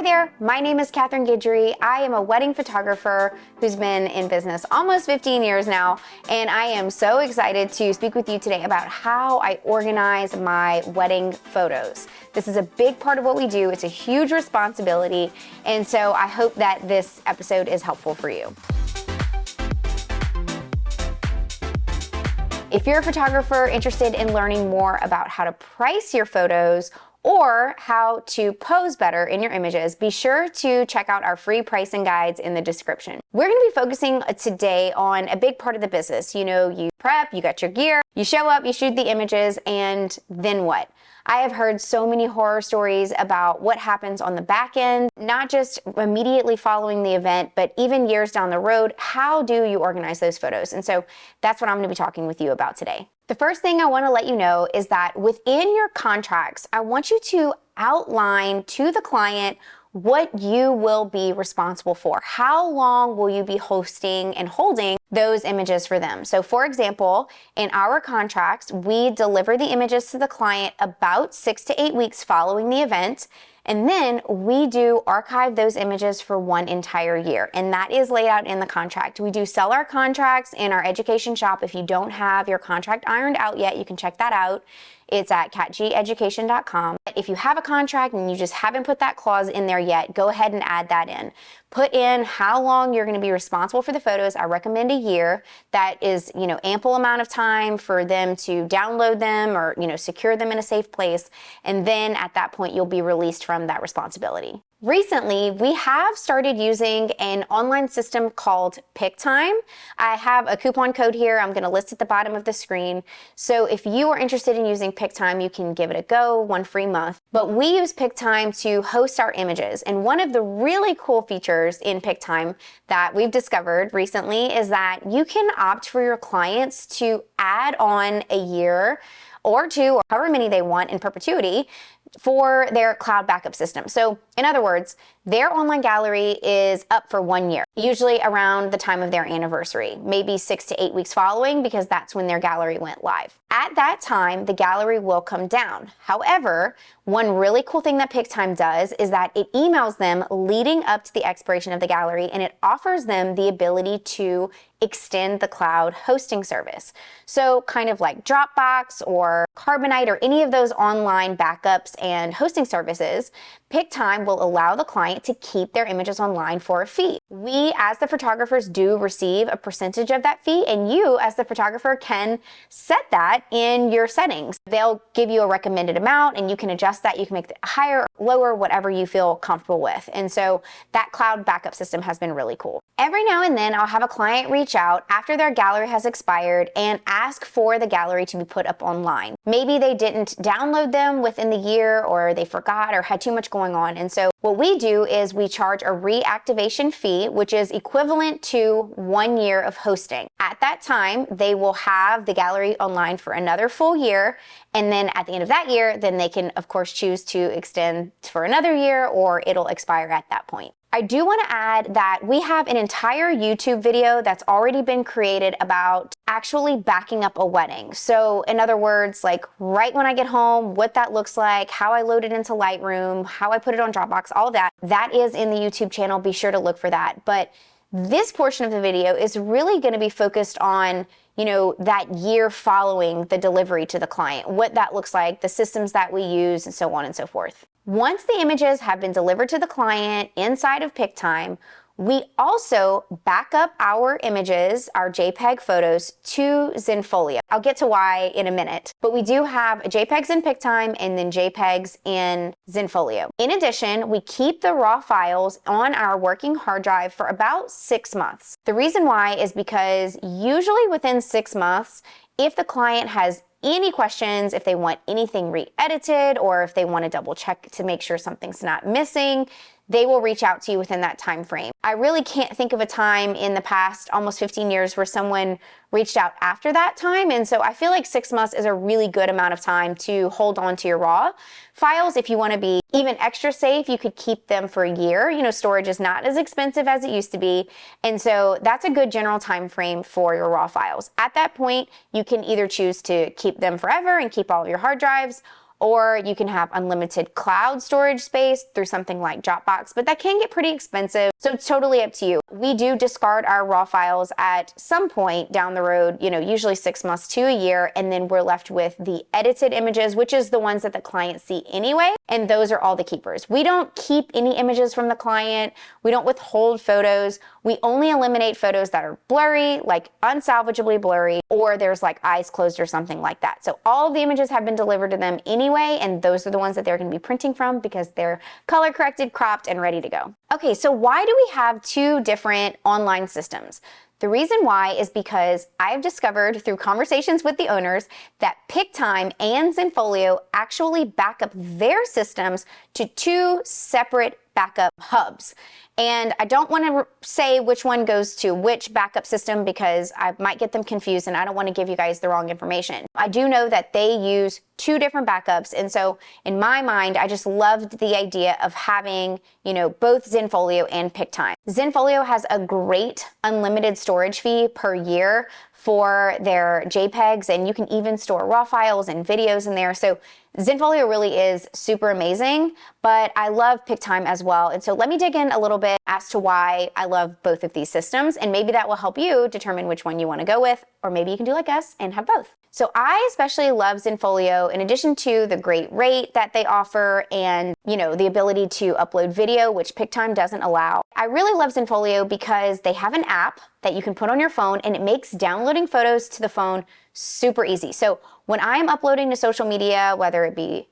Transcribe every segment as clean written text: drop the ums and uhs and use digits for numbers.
Hi there, my name is Catherine Guidry. I am a wedding photographer who's been in business almost 15 years now, and I am so excited to speak with you today about how I organize my wedding photos. This is a big part of what we do. It's a huge responsibility, and so I hope that this episode is helpful for you. If you're a photographer interested in learning more about how to price your photos or how to pose better in your images, be sure to check out our free pricing guides in the description. We're going to be focusing today on a big part of the business. You know, you prep, you got your gear, you show up, you shoot the images, and then what? I have heard so many horror stories about what happens on the back end, not just immediately following the event, but even years down the road. How do you organize those photos? And so that's what I'm going to be talking with you about today. The first thing I want to let you know is that within your contracts, I want you to outline to the client what you will be responsible for. How long will you be hosting and holding those images for them? So for example, in our contracts, we deliver the images to the client about 6 to 8 weeks following the event. And then we do archive those images for one entire year. And that is laid out in the contract. We do sell our contracts in our education shop. If you don't have your contract ironed out yet, you can check that out. It's at catgeducation.com. If you have a contract and you just haven't put that clause in there yet, go ahead and add that in. Put in how long you're going to be responsible for the photos. I recommend a year. That is, ample amount of time for them to download them or, secure them in a safe place. And then at that point, you'll be released from that responsibility. Recently, we have started using an online system called pictime. I have a coupon code here. I'm going to list at the bottom of the screen. So if you are interested in using pictime, you can give it a go, 1 free month. But we use pictime to host our images. And one of the really cool features in pictime that we've discovered recently is that you can opt for your clients to add on a year or 2, or however many they want in perpetuity for their cloud backup system. So in other words, their online gallery is up for 1 year, usually around the time of their anniversary, maybe 6 to 8 weeks following, because that's when their gallery went live. At that time, the gallery will come down. However, one really cool thing that pictime does is that it emails them leading up to the expiration of the gallery, and it offers them the ability to extend the cloud hosting service. So kind of like Dropbox or Carbonite or any of those online backups and hosting services, pictime will allow the client to keep their images online for a fee. We, as the photographers, do receive a percentage of that fee, and you, as the photographer, can set that in your settings. They'll give you a recommended amount, and you can adjust that. You can make it higher, lower, whatever you feel comfortable with. And so that cloud backup system has been really cool. Every now and then, I'll have a client reach out after their gallery has expired and ask for the gallery to be put up online. Maybe they didn't download them within the year, or they forgot, or had too much going on. And so what we do is we charge a reactivation fee, which is equivalent to 1 year of hosting. At that time, they will have the gallery online for another full year. And then at the end of that year, then they can, of course, choose to extend for another year, or it'll expire at that point. I do want to add that we have an entire YouTube video that's already been created about actually backing up a wedding. So in other words, like right when I get home, what that looks like, how I load it into Lightroom, how I put it on Dropbox, all of that, that is in the YouTube channel. Be sure to look for that. But this portion of the video is really going to be focused on that year following the delivery to the client, what that looks like, the systems that we use, and so on and so forth. Once the images have been delivered to the client inside of pictime, we also back up our images, our JPEG photos, to Zenfolio. I'll get to why in a minute, but we do have JPEGs in pictime and then JPEGs in Zenfolio. In addition, we keep the raw files on our working hard drive for about 6 months. The reason why is because usually within 6 months, if the client has any questions, if they want anything re-edited, or if they want to double check to make sure something's not missing, they will reach out to you within that time frame. I really can't think of a time in the past almost 15 years where someone reached out after that time. And so I feel like 6 months is a really good amount of time to hold on to your raw files. If you want to be even extra safe, you could keep them for a year. Storage is not as expensive as it used to be. And so that's a good general time frame for your raw files. At that point, you can either choose to keep them forever and keep all of your hard drives, or you can have unlimited cloud storage space through something like Dropbox, but that can get pretty expensive, so it's totally up to you. We do discard our raw files at some point down the road, usually 6 months to a year, and then we're left with the edited images, which is the ones that the client see anyway, and those are all the keepers. We don't keep any images from the client. We don't withhold photos. We only eliminate photos that are blurry, like unsalvageably blurry, or there's like eyes closed or something like that. So all of the images have been delivered to them anyway, and those are the ones that they're going to be printing from because they're color corrected, cropped, and ready to go. Okay, so why do we have two different online systems? The reason why is because I've discovered through conversations with the owners that pictime and Zenfolio actually back up their systems to two separate backup hubs. And I don't want to say which one goes to which backup system because I might get them confused and I don't want to give you guys the wrong information. I do know that they use two different backups. And so in my mind, I just loved the idea of having, both Zenfolio and pictime. Zenfolio has a great unlimited storage fee per year for their JPEGs, and you can even store raw files and videos in there. So Zenfolio really is super amazing, but I love pictime as well. And so let me dig in a little bit as to why I love both of these systems, and maybe that will help you determine which one you want to go with, or maybe you can do like us and have both. So I especially love Zenfolio in addition to the great rate that they offer and, the ability to upload video, which pictime doesn't allow. I really love Zenfolio because they have an app that you can put on your phone, and it makes downloading photos to the phone super easy. So when I'm uploading to social media, whether it be,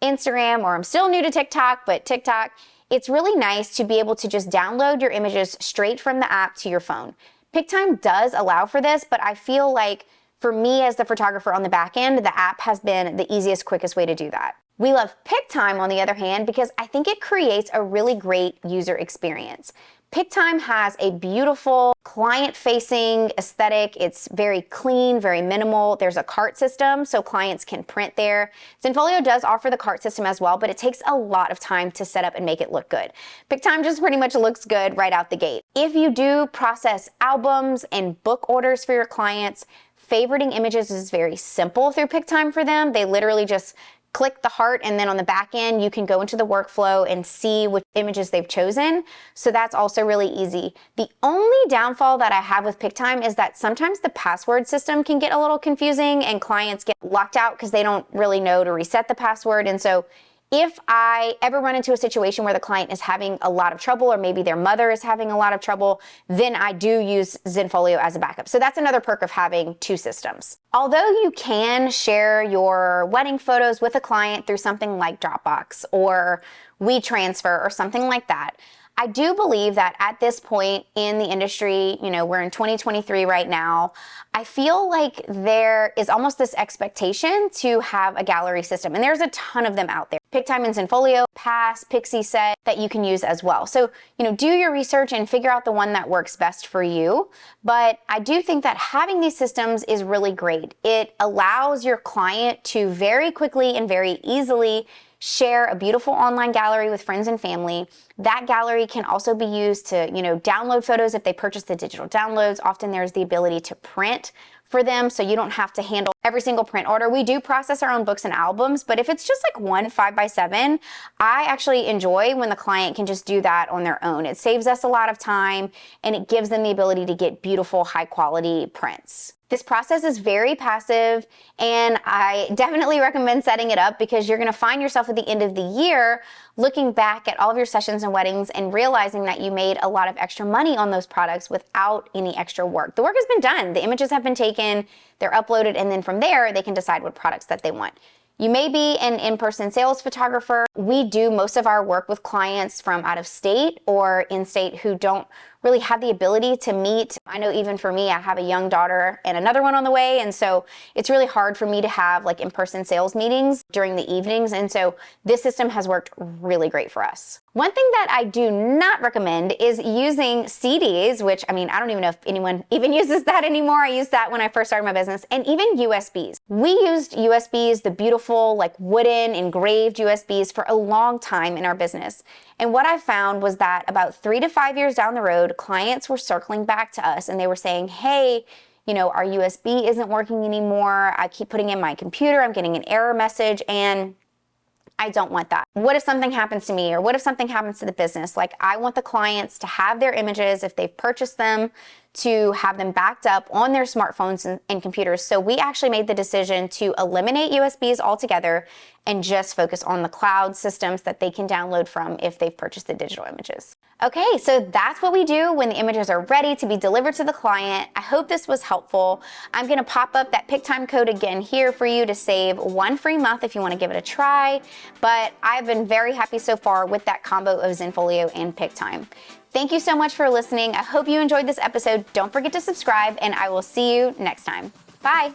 Instagram, or I'm still new to TikTok, but TikTok, it's really nice to be able to just download your images straight from the app to your phone. Pictime does allow for this, but I feel like for me as the photographer on the back end, the app has been the easiest, quickest way to do that. We love pictime on the other hand because I think it creates a really great user experience. Pictime has a beautiful client-facing aesthetic. It's very clean, very minimal. There's a cart system so clients can print there. Zenfolio does offer the cart system as well, but it takes a lot of time to set up and make it look good. Pictime just pretty much looks good right out the gate. If you do process albums and book orders for your clients, favoriting images is very simple through pictime for them. They literally just click the heart, and then on the back end, you can go into the workflow and see which images they've chosen. So that's also really easy. The only downfall that I have with pictime is that sometimes the password system can get a little confusing and clients get locked out because they don't really know to reset the password. And so if I ever run into a situation where the client is having a lot of trouble, or maybe their mother is having a lot of trouble, then I do use Zenfolio as a backup. So that's another perk of having two systems. Although you can share your wedding photos with a client through something like Dropbox or WeTransfer or something like that, I do believe that at this point in the industry, we're in 2023 right now, I feel like there is almost this expectation to have a gallery system, and there's a ton of them out there. Pictime and Zenfolio, Pass, Pixie Set that you can use as well. So, do your research and figure out the one that works best for you. But I do think that having these systems is really great. It allows your client to very quickly and very easily share a beautiful online gallery with friends and family. That gallery can also be used to, download photos if they purchase the digital downloads. Often there's the ability to print for them, so you don't have to handle every single print order. We do process our own books and albums, but if it's just like one 5x7, I actually enjoy when the client can just do that on their own. It saves us a lot of time, and it gives them the ability to get beautiful, high quality prints. This process is very passive, and I definitely recommend setting it up because you're going to find yourself at the end of the year looking back at all of your sessions and weddings and realizing that you made a lot of extra money on those products without any extra work. The work has been done. The images have been taken, they're uploaded, and then from there, they can decide what products that they want. You may be an in-person sales photographer. We do most of our work with clients from out of state or in-state who don't really have the ability to meet. I know even for me, I have a young daughter and another one on the way, and so it's really hard for me to have like in-person sales meetings during the evenings, and so this system has worked really great for us. One thing that I do not recommend is using CDs, which I don't even know if anyone even uses that anymore. I used that when I first started my business, and even USBs. We used USBs, the beautiful like wooden engraved USBs, for a long time in our business. And what I found was that about 3 to 5 years down the road, clients were circling back to us and they were saying, hey, our USB isn't working anymore. I keep putting in my computer, I'm getting an error message, and I don't want that. What if something happens to me, or what if something happens to the business? Like, I want the clients to have their images, if they've purchased them, to have them backed up on their smartphones and computers. So we actually made the decision to eliminate USBs altogether and just focus on the cloud systems that they can download from if they've purchased the digital images. Okay, so that's what we do when the images are ready to be delivered to the client. I hope this was helpful. I'm gonna pop up that pictime code again here for you to save 1 free month if you wanna give it a try. But I've been very happy so far with that combo of Zenfolio and pictime. Thank you so much for listening. I hope you enjoyed this episode. Don't forget to subscribe, and I will see you next time. Bye.